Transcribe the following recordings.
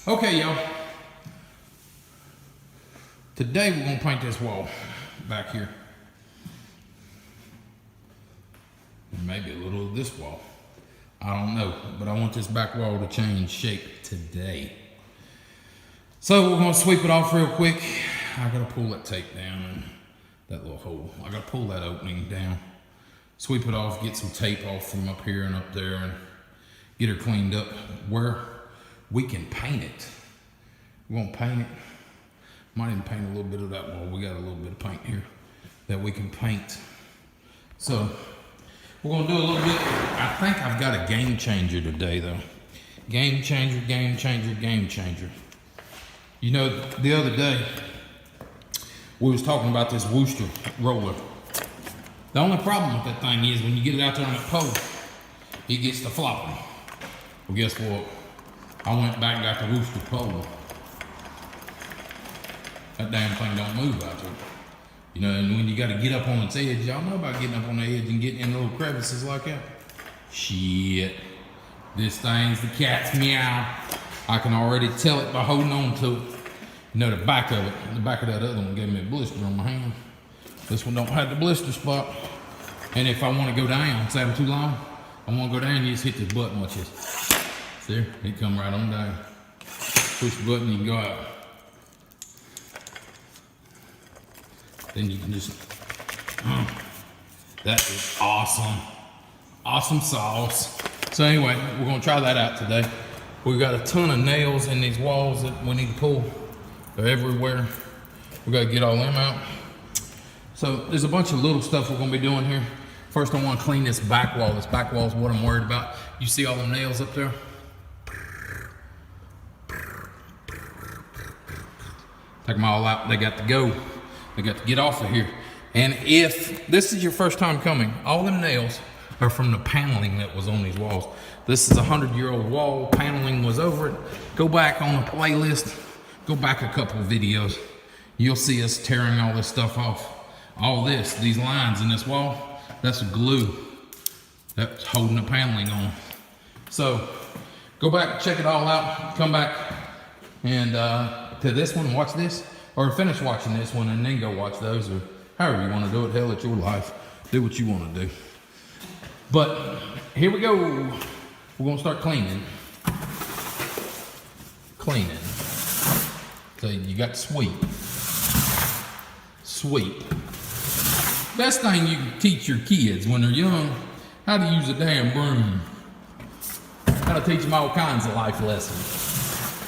Okay, y'all. Today we're gonna paint this wall back here. And maybe a little of this wall. I don't know, but I want this back wall to change shape today. So we're gonna sweep it off real quick. I gotta pull that tape down and that little hole. I gotta pull that opening down. Sweep it off, get some tape off from up here and up there and get her cleaned up where we can paint it. We're gonna paint it. Might even paint a little bit of that wall. We got a little bit of paint here that we can paint. So we're gonna do a little bit. I think I've got a game changer today though. Game changer, game changer, game changer. You know, the other day, we was talking about this Worcester roller. The only problem with that thing is when you get it out there on that pole, it gets to flopping. Well, guess what? I went back and got the Worcester pole. That damn thing don't move out there. You know, and when you gotta get up on its edge, y'all know about getting up on the edge and getting in little crevices like that? Shit. This thing's the cat's meow. I can already tell it by holding on to it. You know, the back of it, the back of that other one gave me a blister on my hand. This one don't have the blister spot. And if I want to go down, say I'm too long, I want to go down, you just hit this button, watch this. See, it come right on down. Push the button, you can go out. Then you can just, that is awesome. Awesome sauce. So anyway, we're gonna try that out today. We've got a ton of nails in these walls that we need to pull. They're everywhere. We gotta get all them out. So there's a bunch of little stuff we're gonna be doing here. First, I wanna clean this back wall. This back wall is what I'm worried about. You see all them nails up there? Take them all out, they got to go. They got to get off of here. And if this is your first time coming, all them nails are from the paneling that was on these walls. This is a 100-year-old wall. Paneling was over it. Go back on the playlist. Go back a couple of videos. You'll see us tearing all this stuff off. All this, these lines in this wall, that's glue. That's holding the paneling on. So go back, check it all out. Come back and to this one, watch this. Or finish watching this one and then go watch those, or however you want to do it. Hell, it's your life. Do what you want to do. But here we go. We're going to start cleaning. Cleaning. So you got to sweep. Sweep. Best thing you can teach your kids when they're young, how to use a damn broom. How to teach them all kinds of life lessons.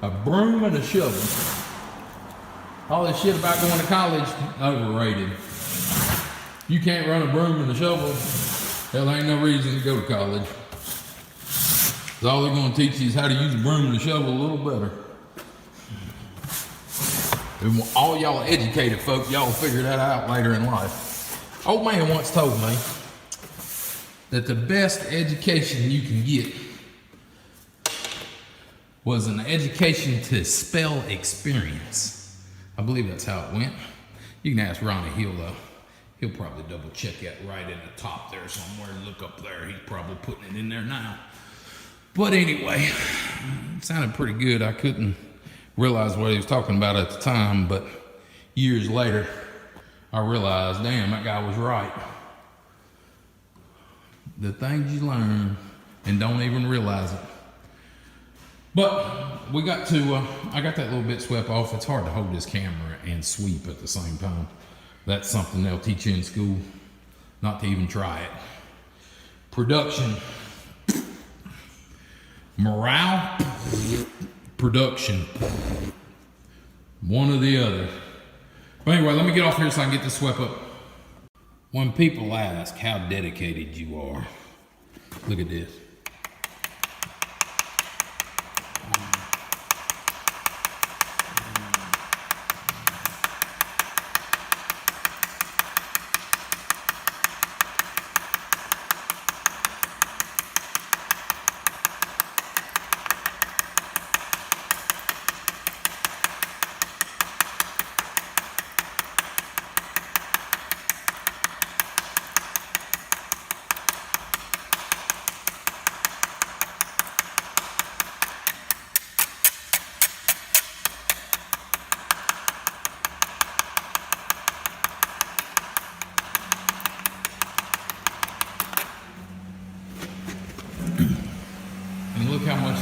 A broom and a shovel. All this shit about going to college, overrated. You can't run a broom and a shovel, hell, ain't no reason to go to college. So all they're gonna teach you is how to use a broom and a shovel a little better. And all y'all educated folk, y'all figure that out later in life. Old man once told me that the best education you can get was an education to spell experience. I believe that's how it went. You can ask Ronnie Hill though. He'll probably double check that right in the top there somewhere. Look up there, he's probably putting it in there now. But anyway, it sounded pretty good. I couldn't realize what he was talking about at the time, but years later, I realized, damn, that guy was right. The things you learn and don't even realize it. But we got to, I got that little bit swept off. It's hard to hold this camera and sweep at the same time. That's something they'll teach you in school, not to even try it. Production. Morale. Production. One or the other. But anyway, let me get off here so I can get this swept up. When people ask how dedicated you are, look at this.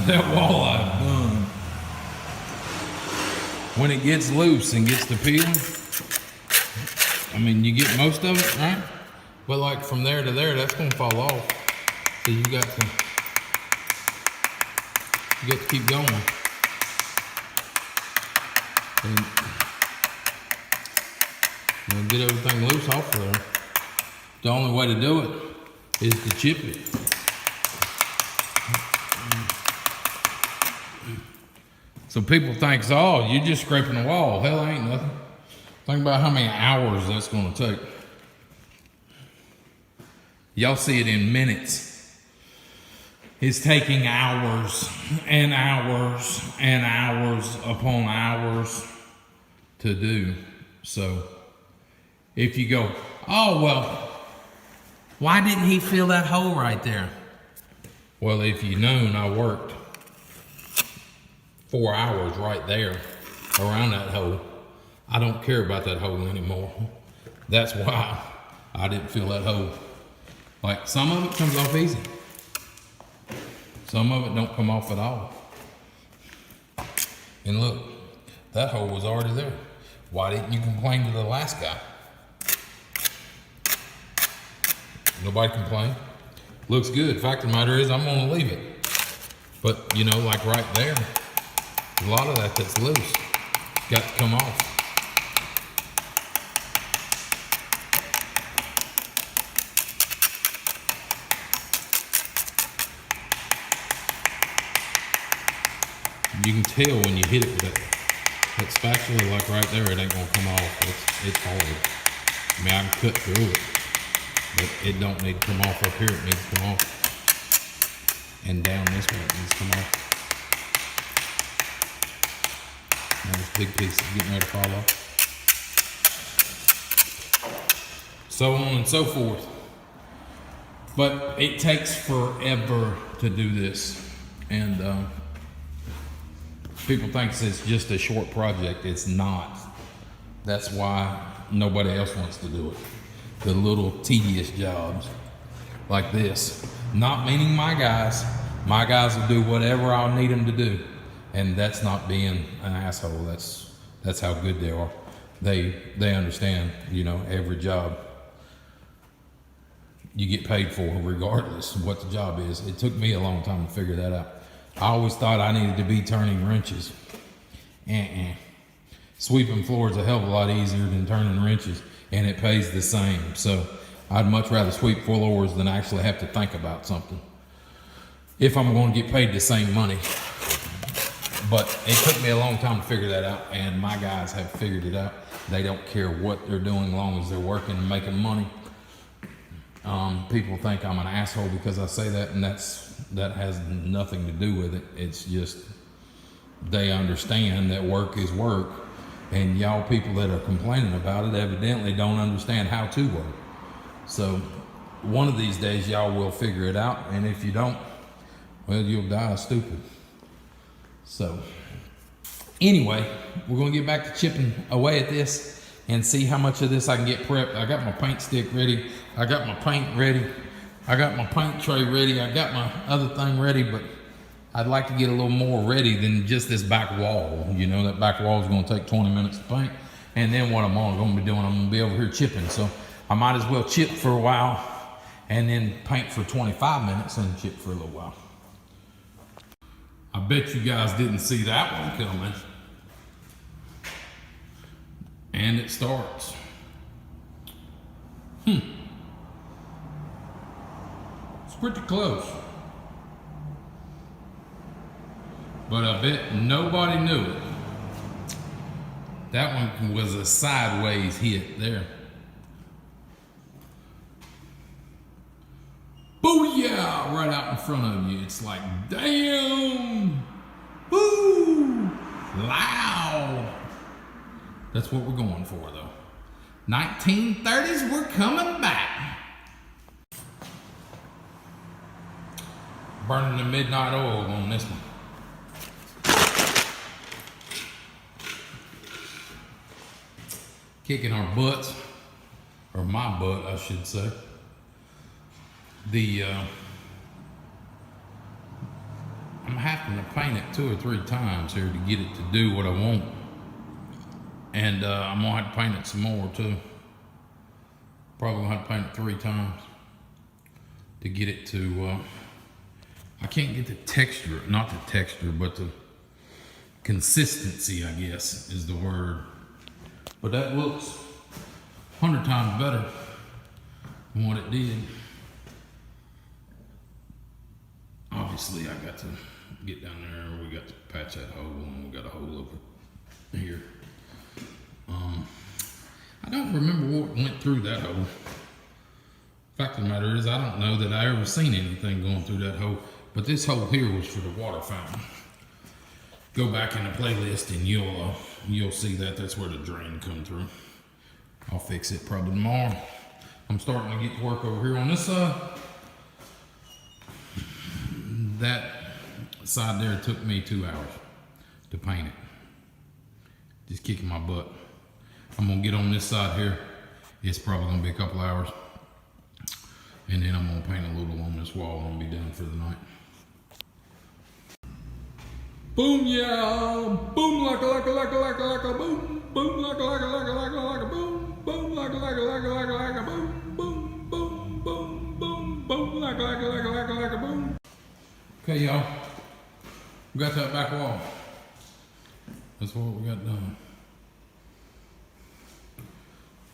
that walleye done. When it gets loose and gets to peeling, I mean, you get most of it, right? But like from there to there, that's gonna fall off. So you got to keep going. And get everything loose off of there. The only way to do it is to chip it. So people think, oh, you're just scraping the wall. Hell, ain't nothing. Think about how many hours that's gonna take. Y'all see it in minutes. It's taking hours and hours and hours upon hours to do. So if you go, oh, well, why didn't he fill that hole right there? Well, if you known, I worked 4 hours right there around that hole. I don't care about that hole anymore. That's why I didn't fill that hole. Like, some of it comes off easy. Some of it don't come off at all. And look, that hole was already there. Why didn't you complain to the last guy? Nobody complained. Looks good. Fact of the matter is, I'm gonna leave it. But you know, like right there, a lot of that's loose. Got to come off. You can tell when you hit it with that spatula, like right there, it ain't gonna come off. It's hard. I mean, I can cut through it, but it don't need to come off up here. It needs to come off. And down this way, it needs to come off. Now this big piece is getting ready to fall off. So on and so forth. But it takes forever to do this. And people think it's just a short project. It's not. That's why nobody else wants to do it. The little tedious jobs like this. Not meaning my guys. My guys will do whatever I'll need them to do. And that's not being an asshole. That's how good they are. They understand, you know, every job you get paid for regardless of what the job is. It took me a long time to figure that out. I always thought I needed to be turning wrenches. Sweeping floors is a hell of a lot easier than turning wrenches, and it pays the same. So I'd much rather sweep floors than actually have to think about something if I'm going to get paid the same money. But it took me a long time to figure that out, and my guys have figured it out. They don't care what they're doing as long as they're working and making money. People think I'm an asshole because I say that, and that has nothing to do with it. It's just they understand that work is work, and y'all people that are complaining about it evidently don't understand how to work. So one of these days y'all will figure it out, and if you don't, well, you'll die stupid. So anyway, we're gonna get back to chipping away at this and see how much of this I can get prepped. I got my paint stick ready. I got my paint ready. I got my paint tray ready. I got my other thing ready, but I'd like to get a little more ready than just this back wall. You know, that back wall is gonna take 20 minutes to paint. And then what I'm gonna be doing, I'm gonna be over here chipping. So I might as well chip for a while and then paint for 25 minutes and chip for a little while. I bet you guys didn't see that one coming. And it starts. It's pretty close. But I bet nobody knew it. That one was a sideways hit there. Booyah! Right out in front of you. It's like, damn! Woo! Loud! That's what we're going for, though. 1930s, we're coming back. Burning the midnight oil on this one. Kicking our butts, or my butt, I should say. I'm gonna have having to paint it 2 or 3 times here to get it to do what I want. And I'm gonna have to paint it some more too. Probably gonna have to paint it 3 times to get it to, I can't get the texture, not the texture, but the consistency, I guess, is the word. But that looks 100 times better than what it did. Obviously, I got to get down there. We got to patch that hole, and we got a hole over here. I don't remember what went through that hole. Fact of the matter is, I don't know that I ever seen anything going through that hole. But this hole here was for the water fountain. Go back in the playlist, and you'll see that that's where the drain come through. I'll fix it probably tomorrow. I'm starting to get to work over here on this side. That side there took me 2 hours to paint it. Just kicking my butt. I'm gonna get on this side here. It's probably gonna be a couple hours. And then I'm gonna paint a little on this wall and be done for the night. Boom, yeah, boom, like a boom, boom, like a boom, boom, like a boom, boom, boom, boom, boom, boom, like a boom. Okay, y'all, we got that back wall. That's what we got done.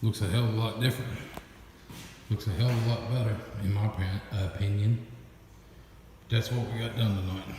Looks a hell of a lot different. Looks a hell of a lot better, in my opinion. That's what we got done tonight.